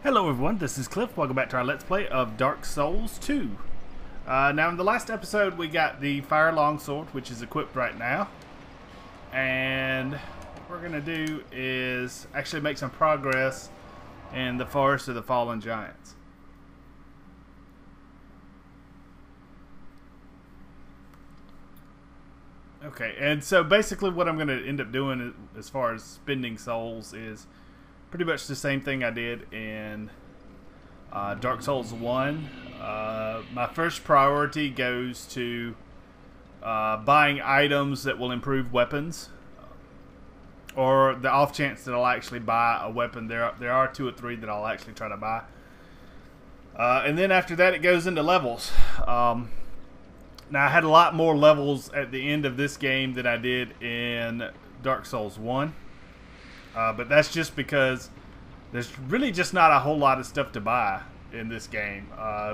Hello everyone, this is Cliff. Welcome back to our Let's Play of Dark Souls 2. Now in the last episode we got the Fire Longsword, which is equipped right now. And what we're going to do is actually make some progress in the Forest of the Fallen Giants. Okay, and so basically what I'm going to end up doing as far as spending souls is pretty much the same thing I did in Dark Souls 1. My first priority goes to buying items that will improve weapons, or the off chance that I'll actually buy a weapon. There are 2 or 3 that I'll actually try to buy. And then after that it goes into levels. Now I had a lot more levels at the end of this game than I did in Dark Souls 1. But that's just because there's really just not a whole lot of stuff to buy in this game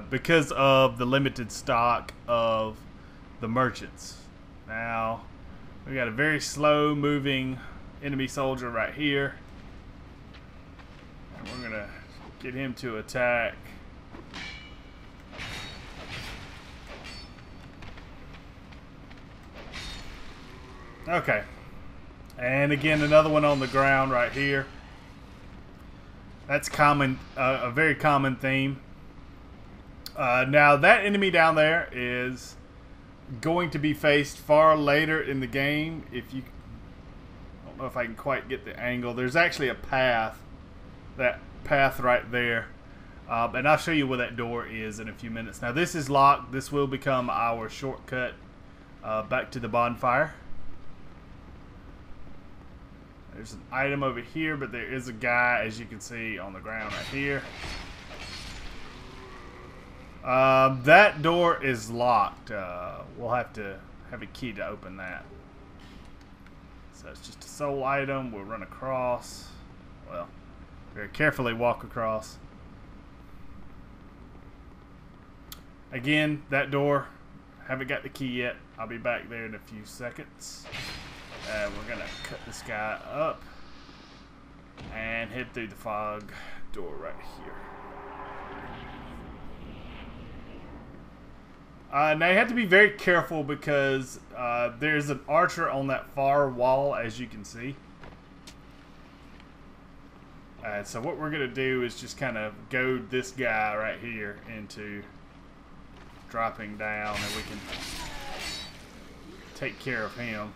because of the limited stock of the merchants. Now, we got a very slow moving enemy soldier right here. And we're going to get him to attack. Okay. And again, another one on the ground right here. That's common, a very common theme. Now, that enemy down there is going to be faced far later in the game. If you, I don't know if I can quite get the angle. There's actually a path, that path right there. And I'll show you where that door is in a few minutes. Now, this is locked. This will become our shortcut back to the bonfire. There's an item over here, but there is a guy, as you can see, on the ground right here. That door is locked. We'll have to have a key to open that. So it's just a soul item. We'll run across. Well, very carefully walk across. Again, that door, haven't got the key yet. I'll be back there in a few seconds. We're going to cut this guy up and head through the fog door right here. Now you have to be very careful because there's an archer on that far wall, as you can see. So what we're going to do is just kind of goad this guy right here into dropping down, and we can take care of him.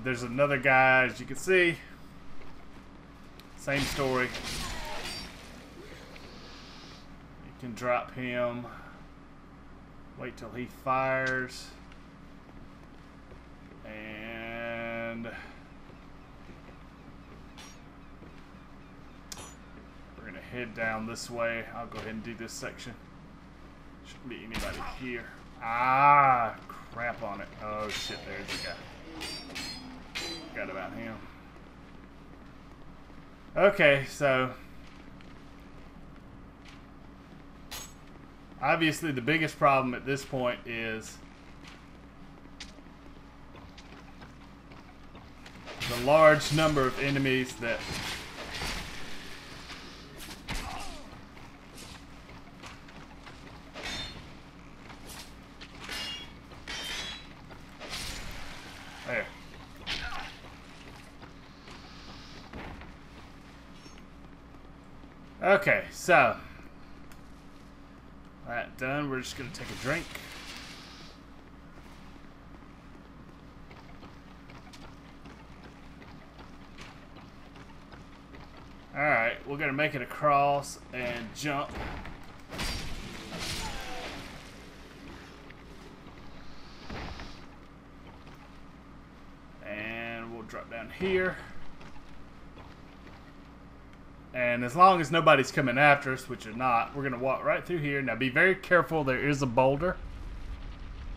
There's another guy, as you can see. Same story. You can drop him. Wait till he fires. And we're going to head down this way. I'll go ahead and do this section. Shouldn't be anybody here. Ah, crap on it. Oh shit, there's the guy. Forgot about him. Okay, so obviously the biggest problem at this point is the large number of enemies that there. Okay, so that done, we're just going to take a drink. Alright, we're going to make it across and jump. And we'll drop down here. And as long as nobody's coming after us, which are not, we're going to walk right through here. Now be very careful, there is a boulder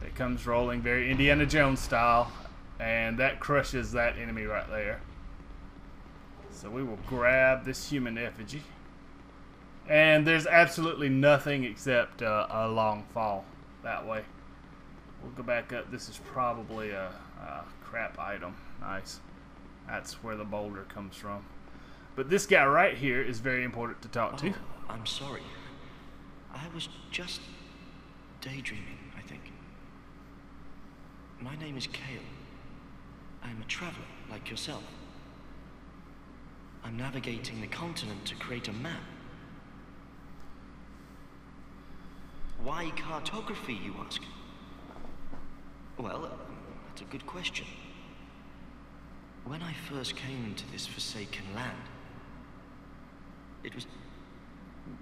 that comes rolling, very Indiana Jones style. And that crushes that enemy right there. So we will grab this human effigy. And there's absolutely nothing except a long fall that way. We'll go back up. This is probably a crap item. Nice. That's where the boulder comes from. But this guy right here is very important to talk to. I'm sorry. I was just daydreaming, I think. My name is Kale. I'm a traveler, like yourself. I'm navigating the continent to create a map. Why cartography, you ask? Well, that's a good question. When I first came to this forsaken land, it was...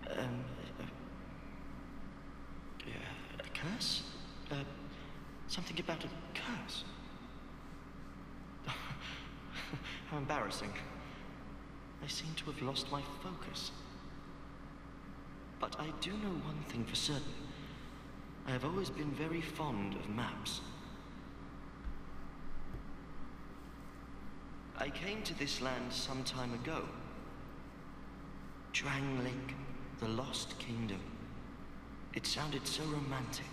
a curse? Something about a curse. How embarrassing. I seem to have lost my focus. But I do know one thing for certain. I have always been very fond of maps. I came to this land some time ago. Drangleic, the Lost Kingdom. It sounded so romantic.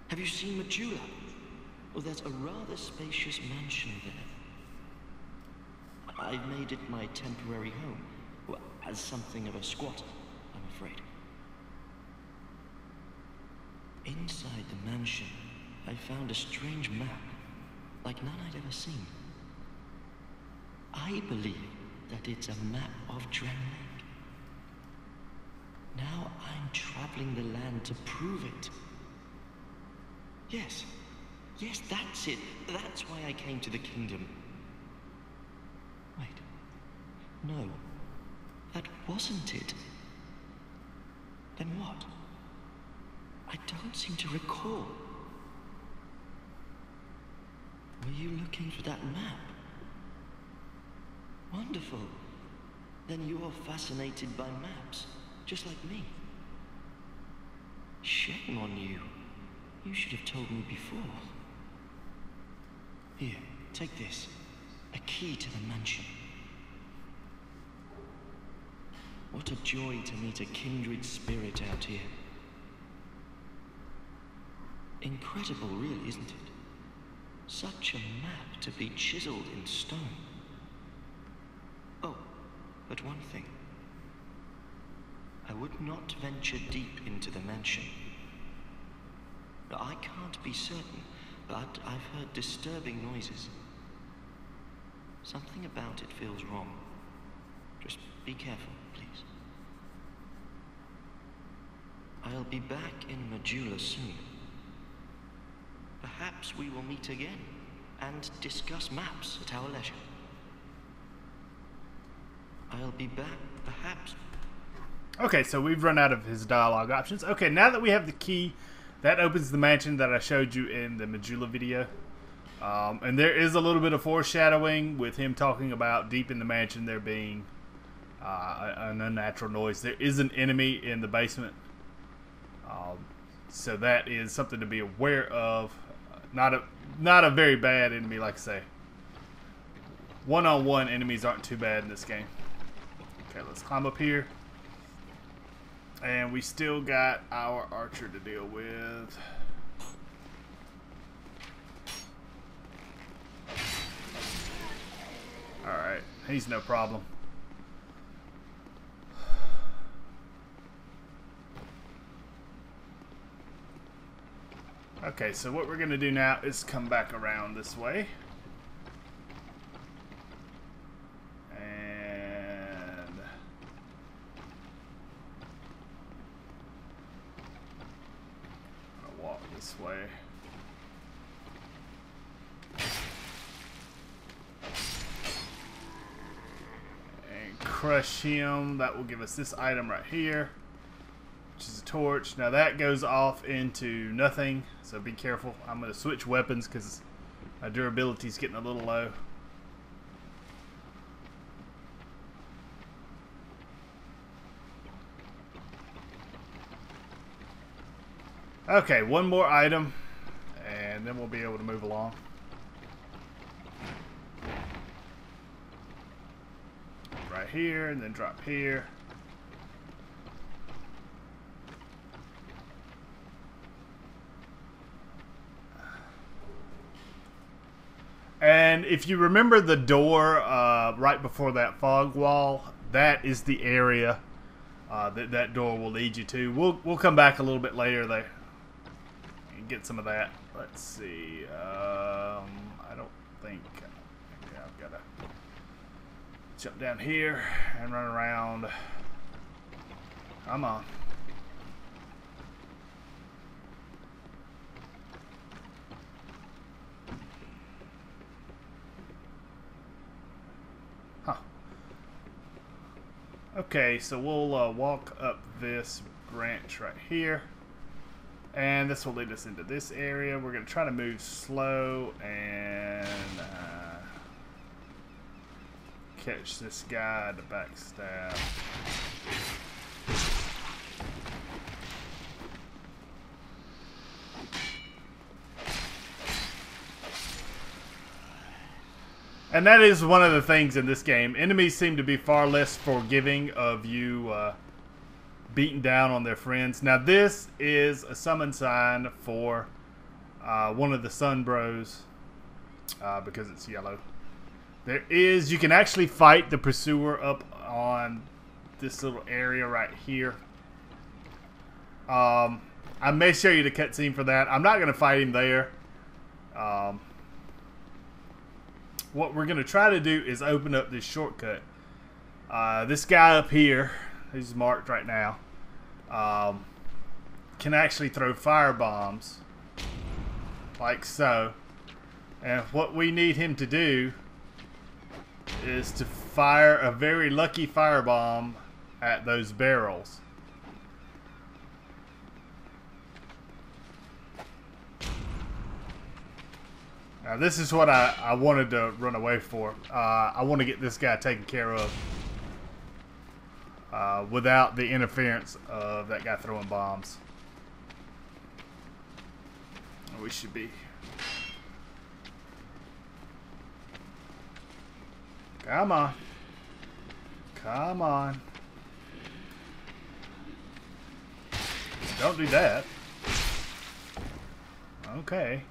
Have you seen Majula? Oh, there's a rather spacious mansion there. I've made it my temporary home. Well, as something of a squatter, I'm afraid. Inside the mansion, I found a strange map, like none I'd ever seen. I believe that it's a map of Drangleic. Now I'm traveling the land to prove it. Yes, that's it. That's why I came to the kingdom. Wait, no, that wasn't it. Then what? I don't seem to recall. Were you looking for that map? Wonderful. Then you're fascinated by maps, just like me. Shame on you. You should have told me before. Here, take this. A key to the mansion. What a joy to meet a kindred spirit out here. Incredible, really, isn't it? Such a map to be chiseled in stone. Oh, but one thing. I would not venture deep into the mansion. I can't be certain, but I've heard disturbing noises. Something about it feels wrong. Just be careful, please. I'll be back in Majula soon. Perhaps we will meet again and discuss maps at our leisure. I'll be back, perhaps. Okay, so we've run out of his dialogue options. Okay, now that we have the key, that opens the mansion that I showed you in the Majula video. And there is a little bit of foreshadowing with him talking about deep in the mansion there being an unnatural noise. There is an enemy in the basement. So that is something to be aware of. Not a very bad enemy, like I say. One-on-one enemies aren't too bad in this game. Okay, let's climb up here. And we still got our archer to deal with. Alright, he's no problem. Okay, so what we're going to do now is come back around this way. And I'm going to walk this way. And crush him. That will give us this item right here, which is a torch. Now that goes off into nothing, so be careful. I'm going to switch weapons because my durability is getting a little low. Okay, one more item, and then we'll be able to move along. Right here, and then drop here. And if you remember the door right before that fog wall, that is the area that door will lead you to. We'll come back a little bit later there and get some of that. Let's see. I don't think. Yeah, I've got to jump down here and run around. Come on. Okay, so we'll walk up this branch right here, and this will lead us into this area. We're going to try to move slow and catch this guy to backstab. And that is one of the things in this game. Enemies seem to be far less forgiving of you beating down on their friends. Now this is a summon sign for one of the Sun Bros because it's yellow. You can actually fight the pursuer up on this little area right here. I may show you the cutscene for that. I'm not going to fight him there. What we're going to try to do is open up this shortcut. This guy up here, who's marked right now, can actually throw fire bombs, like so. And what we need him to do is to fire a very lucky fire bomb at those barrels. Now this is what I wanted to run away for. I want to get this guy taken care of without the interference of that guy throwing bombs. We should be. Come on. Come on. Don't do that. Okay.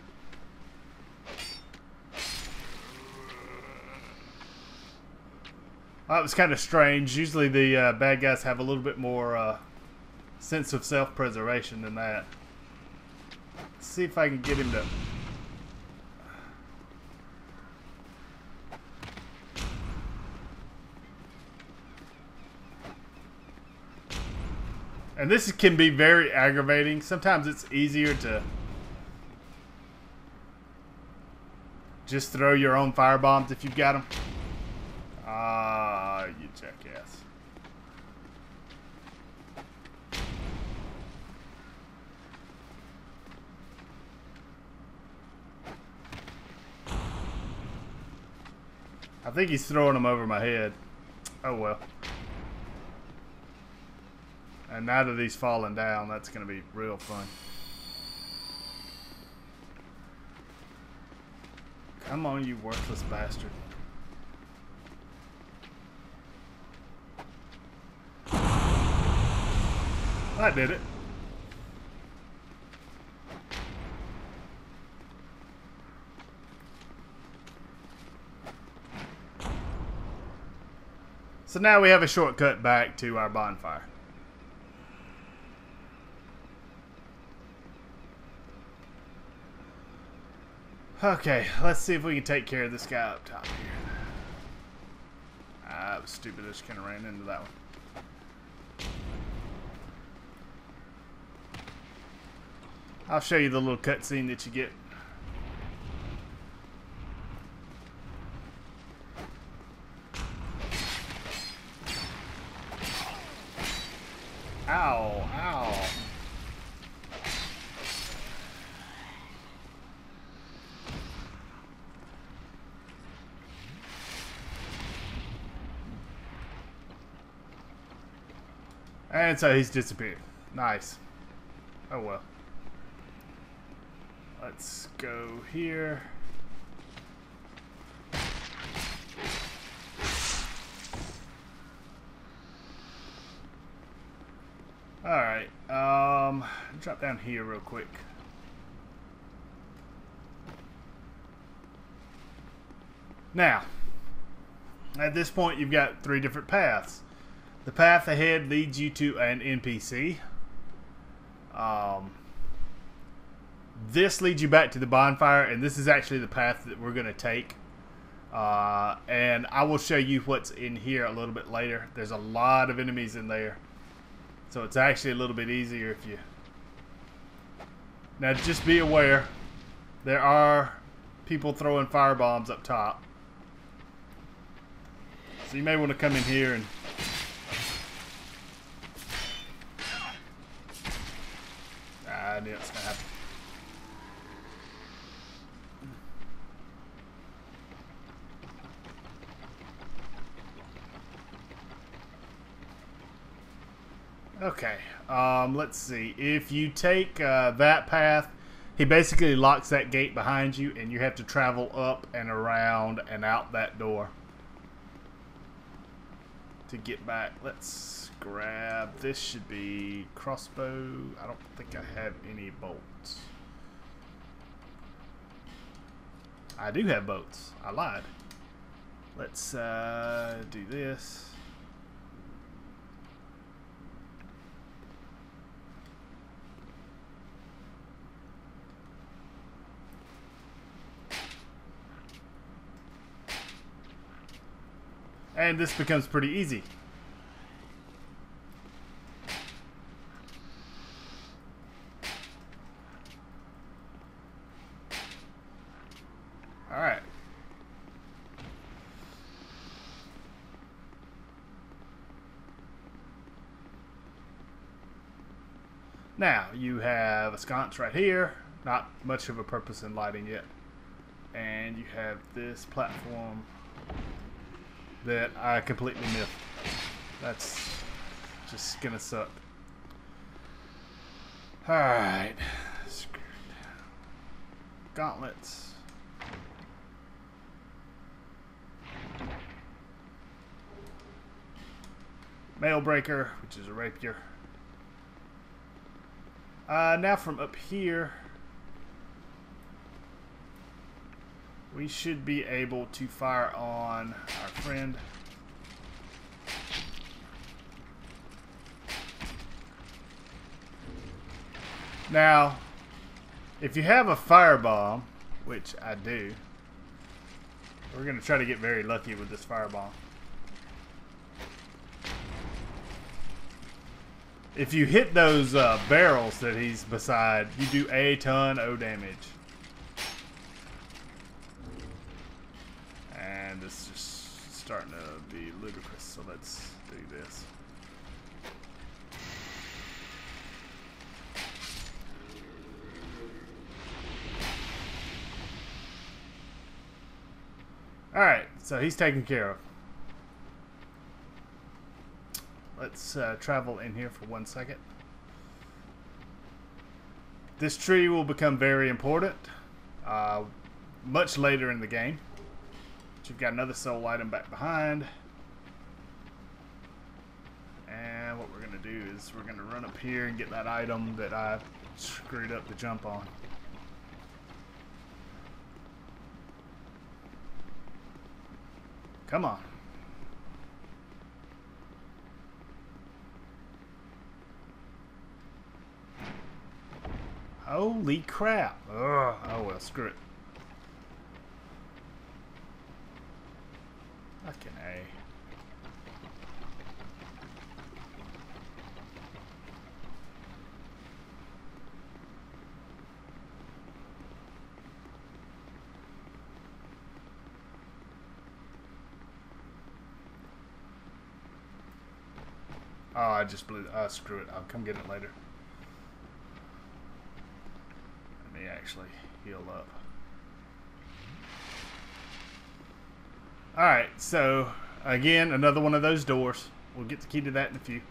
That was kind of strange. Usually the bad guys have a little bit more sense of self-preservation than that. Let's see if I can get him to... And this can be very aggravating. Sometimes it's easier to just throw your own fire bombs if you've got them. You jackass. I think he's throwing them over my head. Oh well. And now that he's falling down, that's going to be real fun. Come on, you worthless bastard. I did it. So now we have a shortcut back to our bonfire. Okay, let's see if we can take care of this guy up top here. That was stupid. I just kind of ran into that one. I'll show you the little cutscene that you get. Ow, ow. And so he's disappeared. Nice. Oh well. Let's go here. Alright, drop down here real quick. Now, at this point, you've got 3 different paths. The path ahead leads you to an NPC. This leads you back to the bonfire, and this is actually the path that we're going to take. And I will show you what's in here a little bit later. There's a lot of enemies in there, so it's actually a little bit easier if you... Now just be aware, there are people throwing fire bombs up top, so you may want to come in here and... I knew it's going to happen. Okay, let's see. If you take that path, he basically locks that gate behind you, and you have to travel up and around and out that door to get back. Let's grab, this should be crossbow. I don't think I have any bolts. I do have bolts. I lied. Let's do this. And this becomes pretty easy. Alright. Now, you have a sconce right here. Not much of a purpose in lighting it. And you have this platform that I completely missed. That's just gonna suck. Alright. Gauntlets. Mailbreaker, which is a rapier. Now from up here, we should be able to fire on our friend. Now, if you have a firebomb, which I do, we're going to try to get very lucky with this firebomb. If you hit those barrels that he's beside, you do a ton of damage. And it's just starting to be ludicrous, so let's do this. Alright, so he's taken care of. Let's travel in here for 1 second. This tree will become very important much later in the game. But you've got another soul item back behind. And what we're going to do is we're going to run up here and get that item that I screwed up the jump on. Come on. Holy crap. Ugh. Oh well, screw it. Fucking A. Oh, I just blew. Screw it. I'll come get it later. Let me actually heal up. Alright, so again, another one of those doors. We'll get the key to that in a few.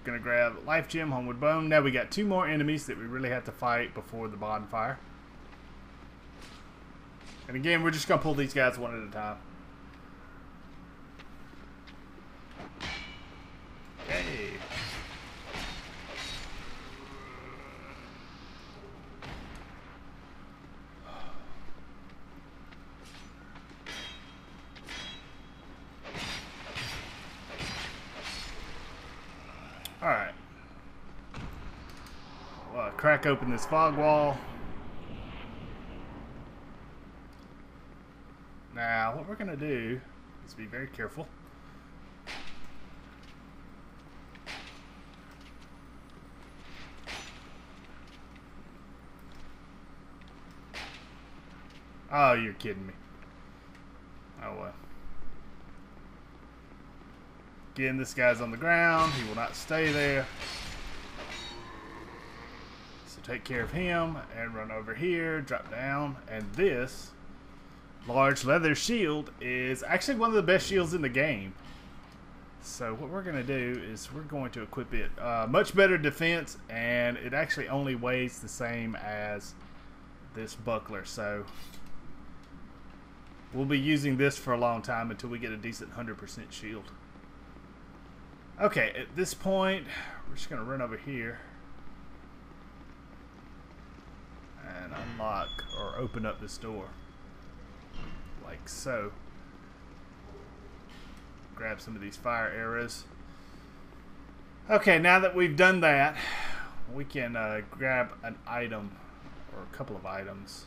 Gonna grab Life Gem, Homewood Bone. Now we got 2 more enemies that we really have to fight before the bonfire. And again, we're just gonna pull these guys one at a time. Hey. Alright. We'll crack open this fog wall. Now, what we're going to do is be very careful. Oh, you're kidding me. Oh, well. Again, this guy's on the ground. He will not stay there. So take care of him and run over here, drop down. And this large leather shield is actually one of the best shields in the game. So what we're going to do is we're going to equip it. Much better defense, and it actually only weighs the same as this buckler. So we'll be using this for a long time until we get a decent 100% shield. Okay, at this point, we're just going to run over here and unlock or open up this door. Like so. Grab some of these fire arrows. Okay, now that we've done that, we can grab an item or a couple of items.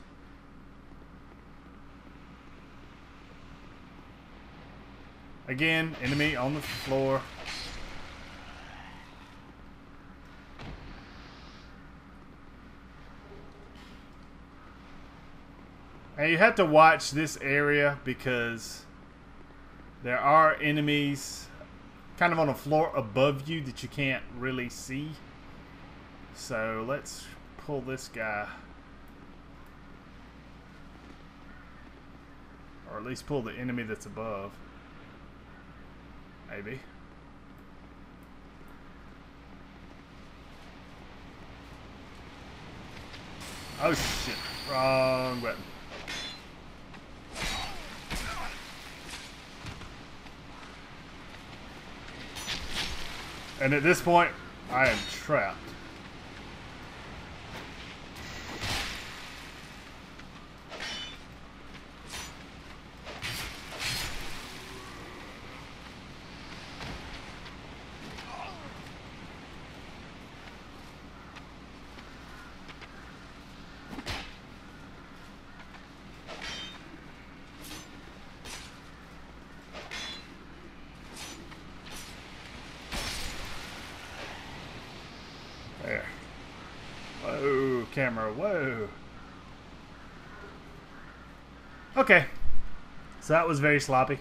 Again, enemy on the floor. And you have to watch this area because there are enemies kind of on the floor above you that you can't really see. So let's pull this guy. Or at least pull the enemy that's above. Maybe. Oh shit. Wrong button. And at this point, I am trapped. There. Whoa, camera, whoa. Okay. So that was very sloppy.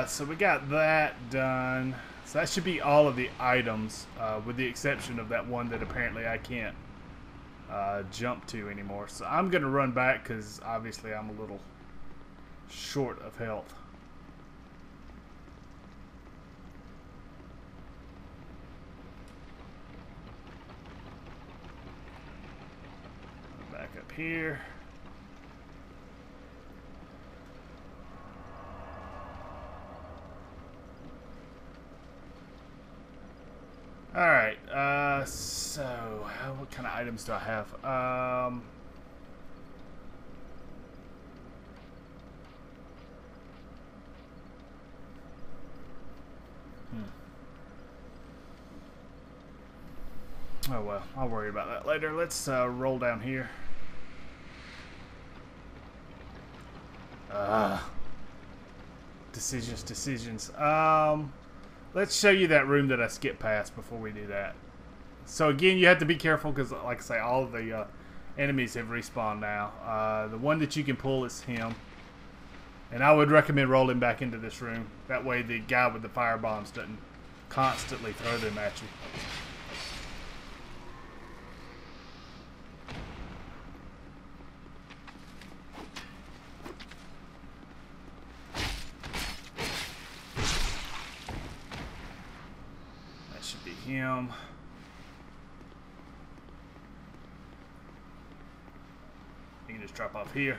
So we got that done. So that should be all of the items, with the exception of that one that apparently I can't jump to anymore. So I'm going to run back because obviously I'm a little short of health. Back up here. Alright, so what kind of items do I have? Oh well, I'll worry about that later. Let's roll down here. Decisions. Let's show you that room that I skipped past before we do that. So again, you have to be careful because, like I say, all of the enemies have respawned now. The one that you can pull is him. And I would recommend rolling back into this room. That way the guy with the fire bombs doesn't constantly throw them at you. Him. You can just drop off here.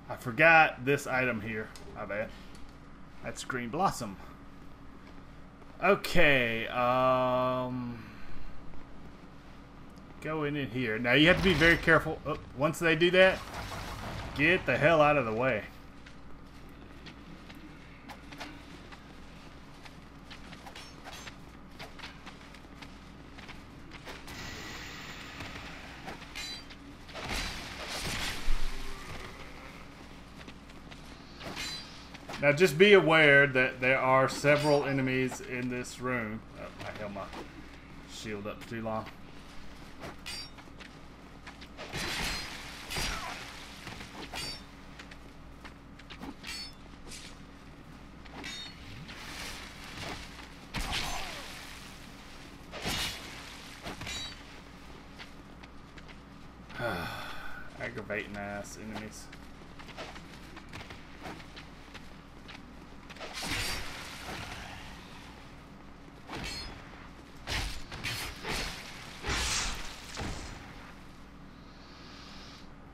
I forgot this item here. My bad. That's Green Blossom. Okay, going in here. Now you have to be very careful. Oh, once they do that, get the hell out of the way. Now just be aware that there are several enemies in this room. Oh, I held my shield up too long. Aggravating ass enemies.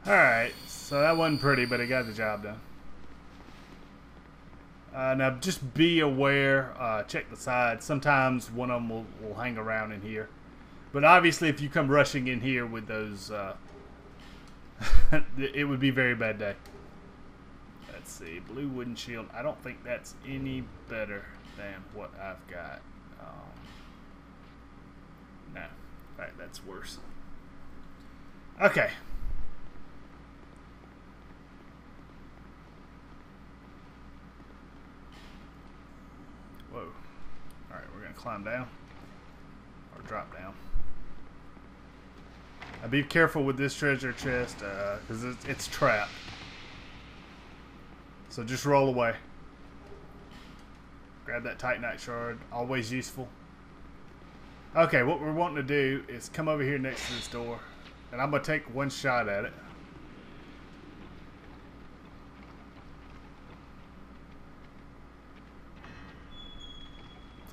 Alright, so that wasn't pretty, but it got the job done. Now just be aware, check the sides. Sometimes one of them will hang around in here. But obviously if you come rushing in here with those, it would be a very bad day. Let's see, blue wooden shield. I don't think that's any better than what I've got. No, in fact, that's worse. Okay. Whoa. Alright, we're going to climb down. Or drop down. Now be careful with this treasure chest, because it's trapped. So just roll away. Grab that Titanite shard. Always useful. Okay, what we're wanting to do is come over here next to this door. And I'm going to take one shot at it.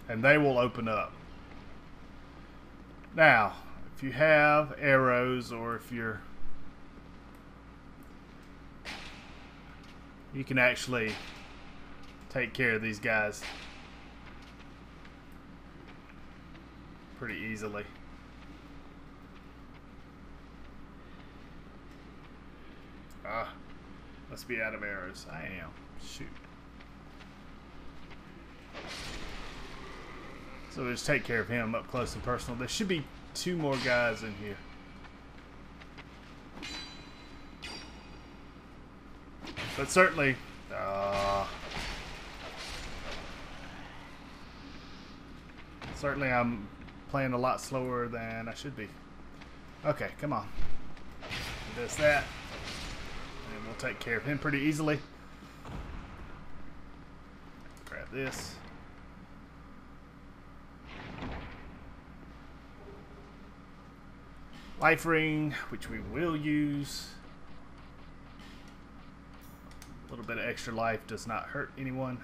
And they will open up. Now, if you have arrows or if you can actually take care of these guys pretty easily. Must be out of arrows. I am. Shoot. So we'll just take care of him up close and personal. There should be 2 more guys in here. But certainly, certainly I'm playing a lot slower than I should be. Okay, come on. He does that. And we'll take care of him pretty easily. Grab this. Life ring, which we will use. A little bit of extra life does not hurt anyone.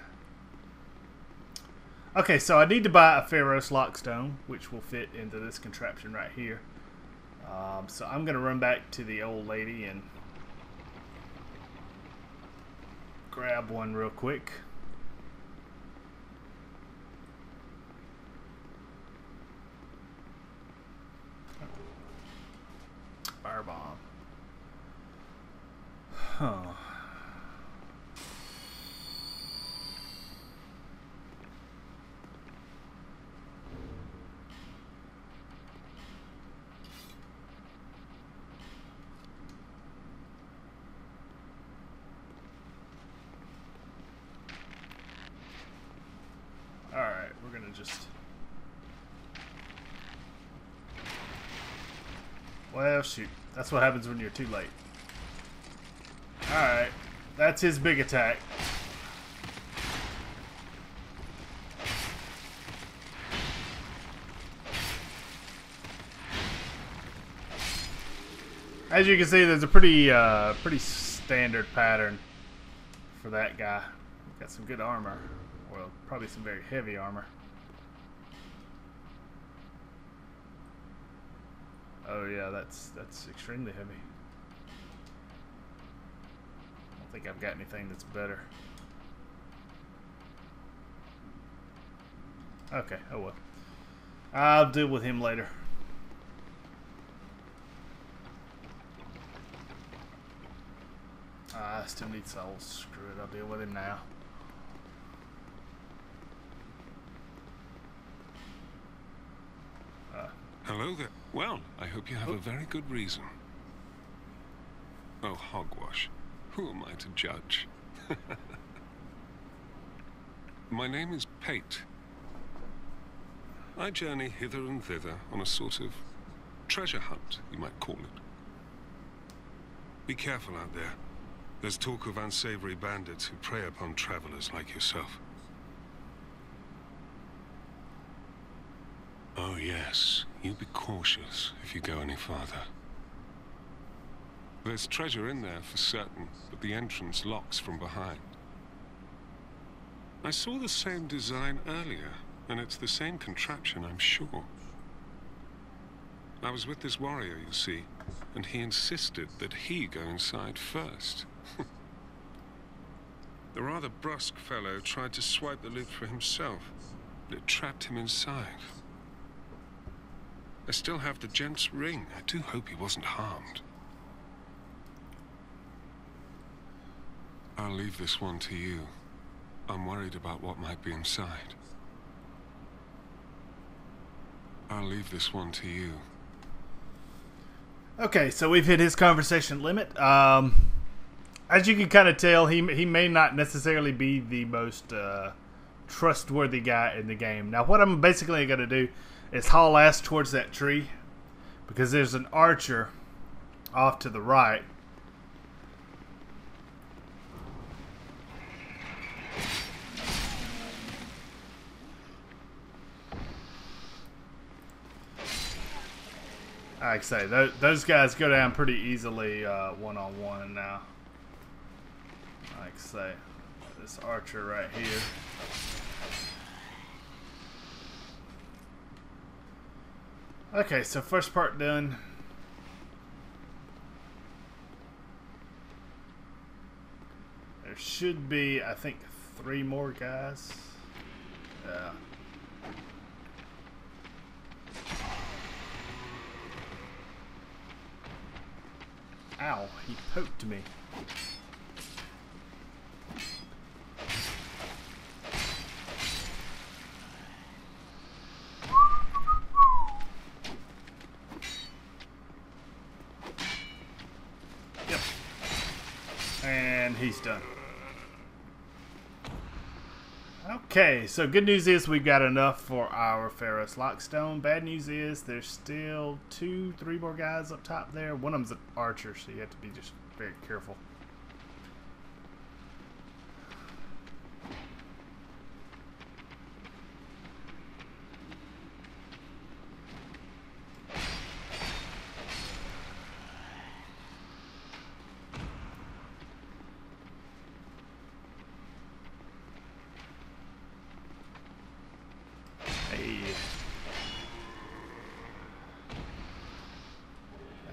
Okay, so I need to buy a Pharos Lockstone, which will fit into this contraption right here. So I'm going to run back to the old lady and grab one real quick. Firebomb. Huh. Alright, we're gonna just... Well, shoot. That's what happens when you're too late. Alright. That's his big attack. As you can see, there's a pretty standard pattern for that guy. Got some good armor. Well, probably some very heavy armor. Oh yeah, that's extremely heavy. I don't think I've got anything that's better. Okay, oh well. I'll deal with him later. I still need souls. Screw it, I'll deal with him now. Hello there. Well, I hope you have a very good reason. Oh, hogwash. Who am I to judge? My name is Pate. I journey hither and thither on a sort of treasure hunt, you might call it. Be careful out there. There's talk of unsavory bandits who prey upon travelers like yourself. Oh yes, you be cautious if you go any farther. There's treasure in there for certain, but the entrance locks from behind. I saw the same design earlier, and it's the same contraption, I'm sure. I was with this warrior, you see, and he insisted that he go inside first. The rather brusque fellow tried to swipe the loot for himself, but it trapped him inside. I still have the gent's ring. I do hope he wasn't harmed. I'll leave this one to you. I'm worried about what might be inside. I'll leave this one to you. Okay, so we've hit his conversation limit. As you can kind of tell, he may not necessarily be the most trustworthy guy in the game. Now, what I'm basically going to do is haul ass towards that tree, because there's an archer off to the right. Like I say, those guys go down pretty easily one-on-one now. Like I say, this archer right here. Okay, so first part done. There should be, I think, 3 more guys. Yeah. Ow, he poked me. Yep. And he's done. Okay, so good news is we've got enough for our Pharros' Lockstone. Bad news is there's still 2-3 more guys up top there. One of them's an archer, so you have to be just very careful.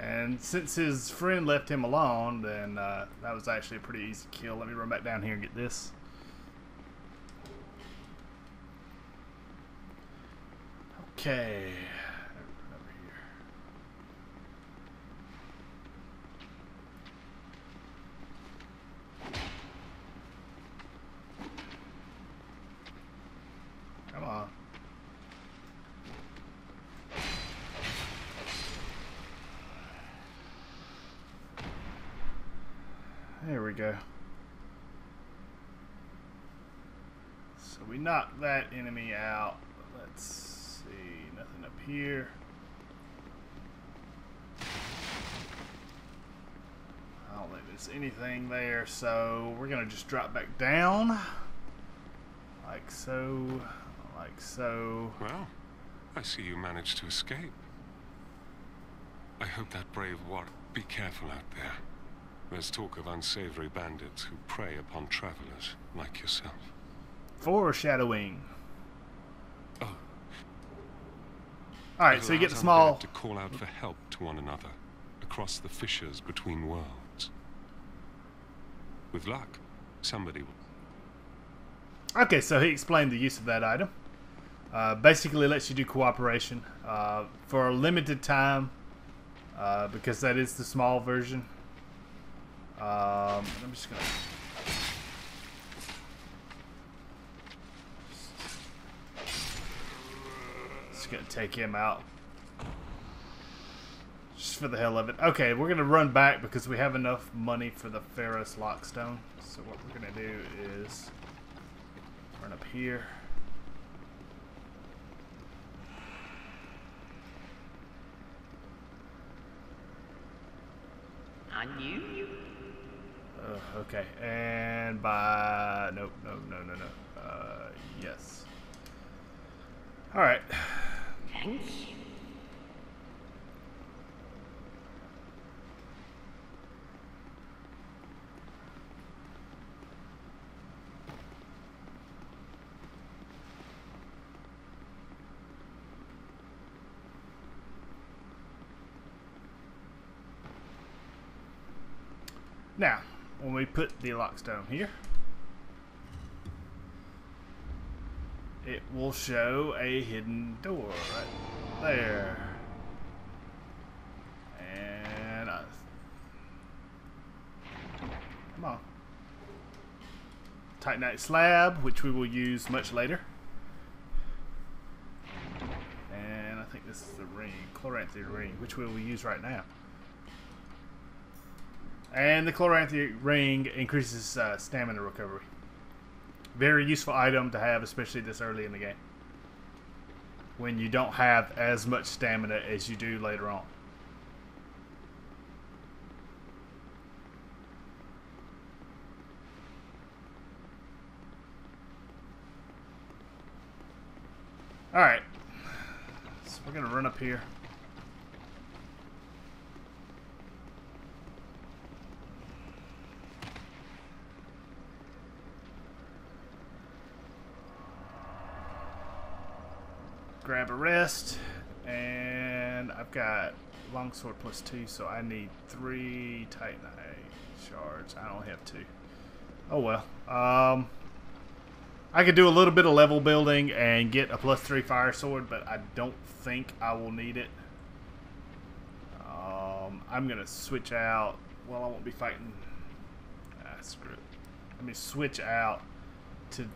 And since his friend left him alone, then that was actually a pretty easy kill. Let me run back down here and get this. Okay. Over here. Come on. There we go. So we knocked that enemy out. Let's see, nothing up here. I don't think there's anything there, so we're gonna just drop back down. Like so, like so. Well, I see you managed to escape. I hope that brave warrior. Be careful out there. There's talk of unsavory bandits who prey upon travelers like yourself. Foreshadowing. Oh. Alright, so you get the small... to call out for help to one another across the fissures between worlds. With luck, somebody will... Okay, so he explained the use of that item. Basically lets you do cooperation for a limited time, because that is the small version. I'm just gonna take him out just for the hell of it. Okay, we're gonna run back because we have enough money for the Pharros' Lockstone. So what we're gonna do is run up here. I knew you. Okay, and by nope, no. Yes. All right. Thanks. Now, when we put the lockstone here, it will show a hidden door right there. And come on. Titanite slab, which we will use much later. And I think this is the ring, Chloranthy ring, which we will use right now. And the Chloranthy ring increases stamina recovery. Very useful item to have, especially this early in the game, when you don't have as much stamina as you do later on. Alright, so we're going to run up here. Grab a rest, and I've got longsword +2, so I need 3 Titanite shards. I only have 2. Oh well. I could do a little bit of level building and get a +3 fire sword, but I don't think I will need it. I'm gonna switch out. Well, I won't be fighting. Screw it. Let me switch out to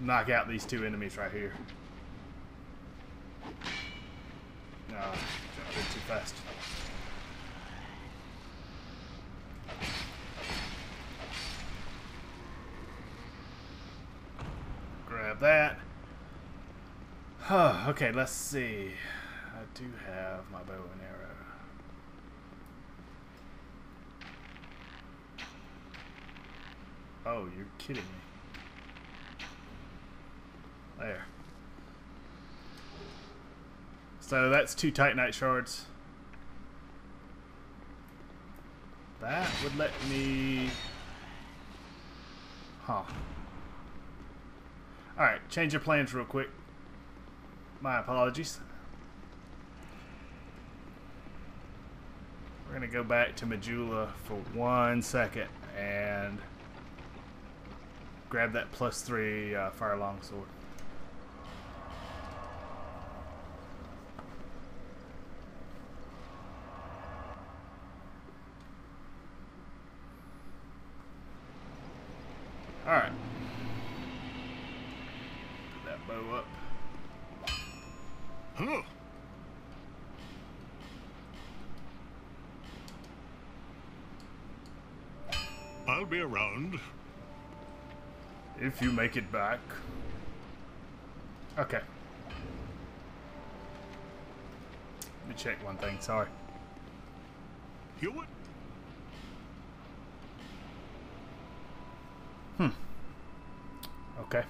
knock out these 2 enemies right here. No, jumped in too fast. Grab that. Okay, let's see. I do have my bow and arrow. Oh, you're kidding me. There. So that's 2 Titanite shards. That would let me... Huh. Alright, change your plans real quick. My apologies. We're going to go back to Majula for 1 second and grab that +3 fire longsword. Alright. Put that bow up. Huh. I'll be around. If you make it back. Okay. Let me check one thing, sorry. You would? Okay.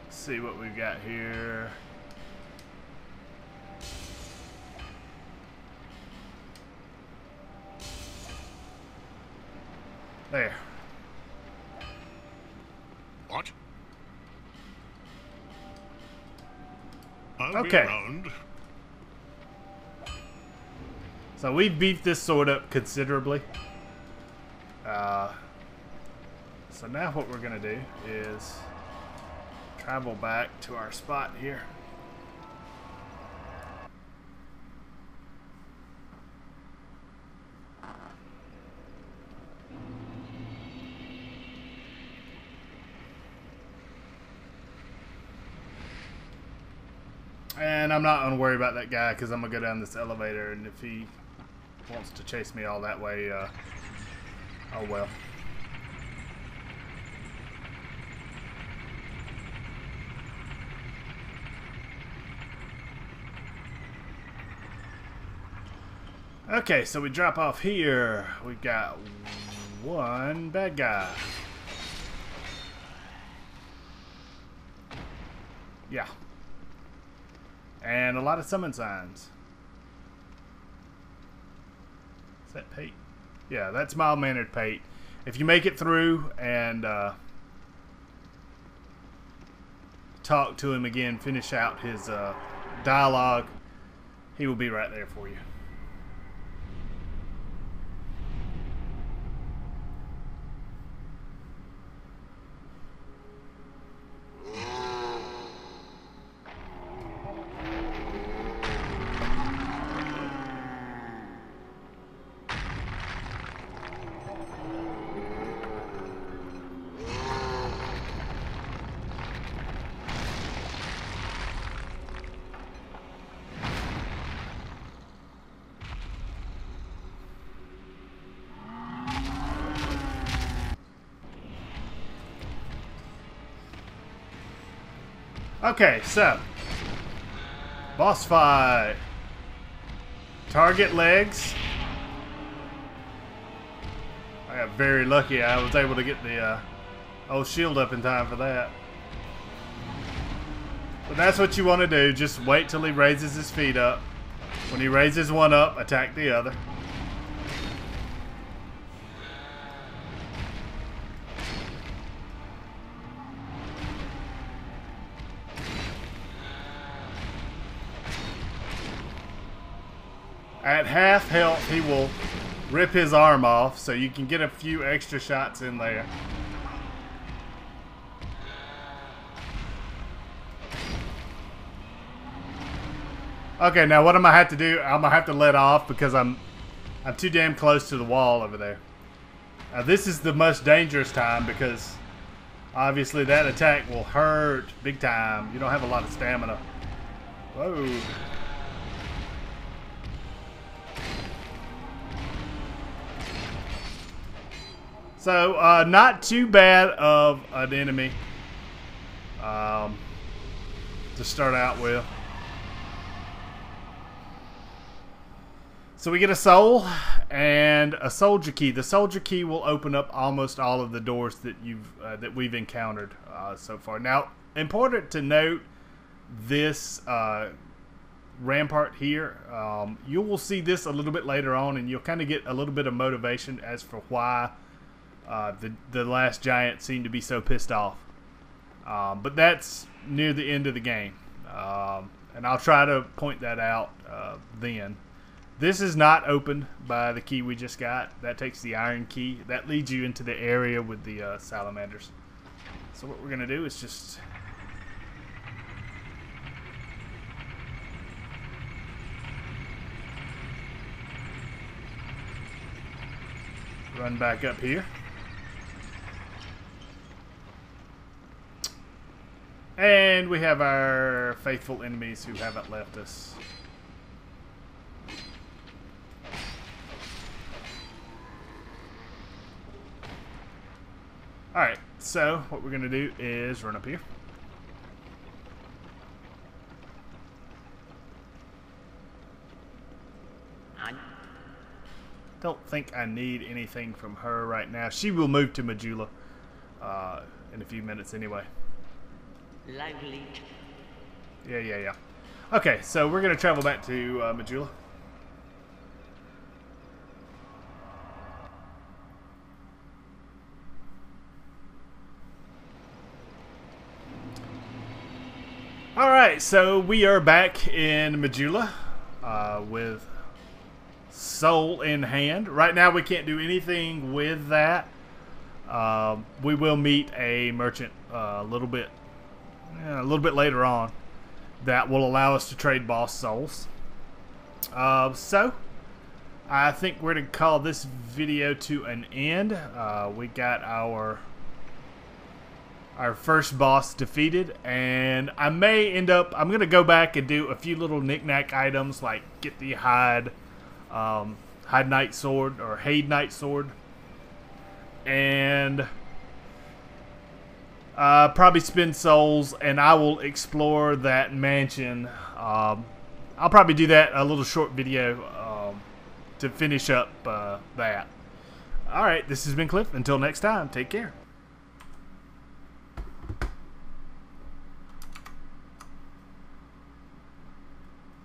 Let's see what we've got here. There. What? I'll Okay. be around. So we beefed this sword up considerably. So now what we're gonna do is travel back to our spot here. And I'm not gonna worry about that guy because I'm gonna go down this elevator, and if he wants to chase me all that way, oh well. Okay, so we drop off here. We got one bad guy. Yeah. And a lot of summon signs. Is that Pate? Yeah, that's mild-mannered Pate. If you make it through and talk to him again, finish out his dialogue, he will be right there for you. Okay, so boss fight. Target legs. I got very lucky. I was able to get the old shield up in time for that. But that's what you want to do. Just wait till he raises his feet up. When he raises one up, attack the other. At half health, he will rip his arm off, so you can get a few extra shots in there. Okay, now what I'm gonna have to do, I'm gonna have to let off because I'm too damn close to the wall over there. Now this is the most dangerous time because obviously that attack will hurt big time. You don't have a lot of stamina. Whoa. So, not too bad of an enemy to start out with. So we get a soul and a soldier key. The soldier key will open up almost all of the doors that we've encountered so far. Now, important to note, this rampart here, you will see this a little bit later on, and you'll kind of get a little bit of motivation as for why the last giant seemed to be so pissed off. But that's near the end of the game. And I'll try to point that out then. This is not opened by the key we just got. That takes the iron key. That leads you into the area with the salamanders. So what we're going to do is just... run back up here. And we have our faithful enemies who haven't left us. Alright, so what we're going to do is run up here. Don't think I need anything from her right now. She will move to Majula in a few minutes anyway. Lively. Yeah. Okay, so we're going to travel back to Majula. Alright, so we are back in Majula with soul in hand. Right now we can't do anything with that. We will meet a merchant a little bit later on that will allow us to trade boss souls. So I think we're going to call this video to an end. We got our our first boss defeated, and I may end up, I'm gonna go back and do a few little knick-knack items, like get the Hyde Knight Sword, or Hyde Knight Sword, and probably spend souls, and I will explore that mansion. I'll probably do that, a little short video to finish up that. Alright, this has been Cliff. Until next time, take care.